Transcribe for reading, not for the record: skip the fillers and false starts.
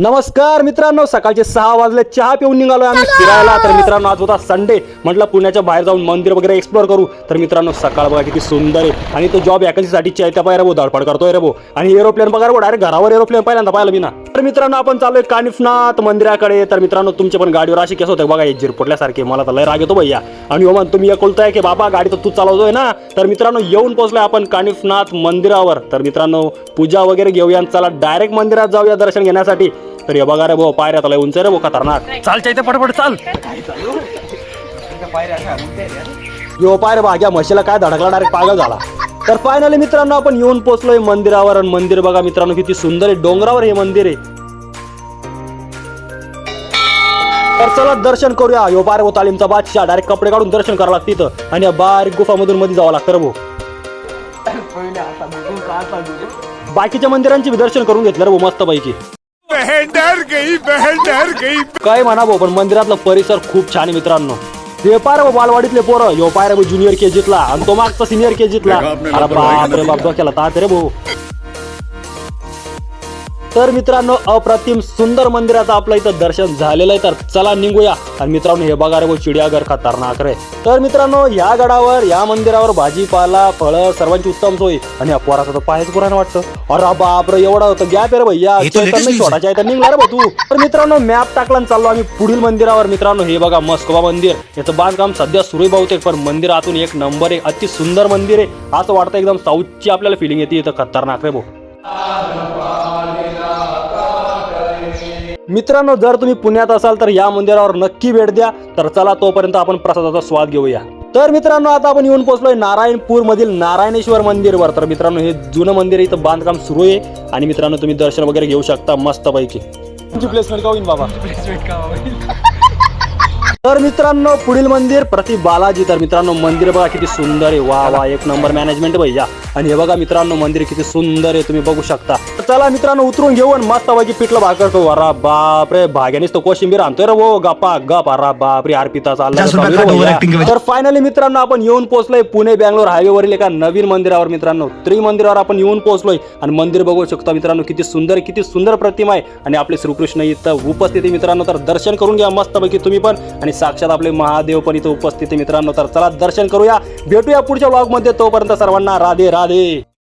नमस्कार मित्रांनो, सकाळचे 6 वाजले, चहा पिऊन निघालोय आम्ही फिरायला. तर मित्रांनो, आज होता संडे, म्हटलं पुण्याच्या बाहेर जाऊन मंदिर वगैरे एक्सप्लोर करू. तर मित्रांनो, सकाळ बघा किती सुंदर आहे आणि तो जॉब वॅकन्सीसाठीची आहे त्या पाय रे भाऊ, धडपड करतोय रे भाऊ. आणि एरोप्लेन बघा रे, डायरेक्ट घरावर एरोप्लेन पहिल्यांदा पाहिलं मी ना. तर मित्रांनो, आपण चाललोय कानिफनाथ मंदिराकडे. तर मित्रांनो, तुमचे पण गाडीवर अशी केस होते बघा, झिरपटल्यासारखे. मला तर लय राग येतो भैया. आणि ओमान तुम्ही एकुलताय की बाबा, गाडी तर तू चालवतोय ना. तर मित्रांनो, येऊन पोहोचलोय आपण कानिफनाथ मंदिरावर. तर मित्रांनो, पूजा वगैरे घेऊया, चला डायरेक्ट मंदिरात जाऊया दर्शन घेण्यासाठी. तर हे बघा रे भाऊ, पायऱ्या लय उंच रे भाऊ, खतरनाक. चालच्या इथे पटपट चाल. यो पायरे भाग्या, म्हशीला काय धडकला, डायरेक्ट पागल झाला. तर फायनली मित्रांनो, आपण येऊन पोहोचलोय मंदिरावर. आणि मंदिर बघा मित्रांनो, किती सुंदर आहे. डोंगरावर हे मंदिर आहे. तर चला दर्शन करूया. यो पायरे भाऊ, तालीमचा बादशाह, डायरेक्ट कपडे काढून दर्शन करावं लागतं तिथं. आणि बारीक गुफामधून मध्ये जावं लागतं रे भाऊ. बाकीच्या मंदिरांचे दर्शन करून घेतलं रे भाऊ मस्त पैकी. बहन डर गई. काय म्हणा भाऊ, पण मंदिरातला परिसर खूप छान आहे मित्रांनो. हे पाय रे बालवाडीतले पोरं, यो पाय रे ज्युनियर केजीतला आणि तो मागचा सिनियर केजीतला. अरे बाप रे बाप, डोक्याला तात रे भाऊ. तर मित्रांनो, अप्रतिम सुंदर मंदिराचं आपलं इथं दर्शन झालेलं आहे. तर चला निघूया. आणि मित्रांनो, हे बघा रे भाऊ, चिडियाघर खतरनाक रे. तर मित्रांनो, या गडावर, या मंदिरावर भाजीपाला, फळं सर्वांची उत्तम सोय. आणि या पोराचा तर पायच पुराण वाटतं. अरे बाप रे, एवढा होतं गॅप रे भैया. छोटाच्या इथं निघला रे भाऊ तू. तर मित्रांनो, मॅप टाकला आणि चाललो आम्ही पुढील मंदिरावर. मित्रांनो, हे बघा मस्कोबा मंदिर. याचं बांधकाम सध्या सुरू बहुतेक, पण मंदिर आतून एक नंबर आहे. अति सुंदर मंदिर आहे. असं वाटतं एकदम साऊथची आपल्याला फिलिंग येते इथं. खतरनाक रे भाऊ. मित्रांनो, जर तुम्ही पुण्यात असाल तर या मंदिरावर नक्की भेट द्या. तर चला तोपर्यंत आपण प्रसादाचा स्वाद घेऊया. तर मित्रांनो, आता आपण येऊन पोहोचलोय नारायणपूर मधील नारायणेश्वर मंदिरवर. तर मित्रांनो, हे जुनं मंदिर आहे, इथं बांधकाम सुरू आहे. आणि मित्रांनो, तुम्ही दर्शन वगैरे घेऊ शकता मस्त पैकी. तुमची प्लेसमेंट का होईल बाबा? तर मित्रांनो, पुढील मंदिर प्रति बालाजी. तर मित्रांनो, मंदिर बघा किती सुंदर आहे. वा वा, एक नंबर मॅनेजमेंट भैया. आणि हे बघा मित्रांनो, मंदिर किती सुंदर आहे, तुम्ही बघू शकता. तर चला मित्रांनो, उतरून घेऊ आणि मस्त पैकी पिठलं भाकर खाऊ. अरे बाप रे, भाग्यानेच तो कोशिंबीर आणतोय रे वो, गप्पा गप. अरे बाप रे, अर्पिता चालला. तर फायनली मित्रांनो, आपण येऊन पोहोचलोय पुणे बँगलोर हायवेवरील एका नवीन मंदिरावर. मित्रांनो, त्रिमंदिरावर आपण येऊन पोहोचलोय. आणि मंदिर बघू शकता मित्रांनो, किती सुंदर प्रतिमा आहे. आणि आपले श्रीकृष्ण इथं उपस्थित आहे मित्रांनो. तर दर्शन करून घ्या मस्त पैकी तुम्ही पण. आणि साक्षात आपले महादेव पण इथं उपस्थित आहे मित्रांनो. तर चला दर्शन करूया. भेटूया पुढच्या व्लॉग मध्ये. तोपर्यंत सर्वांना राधे राधे.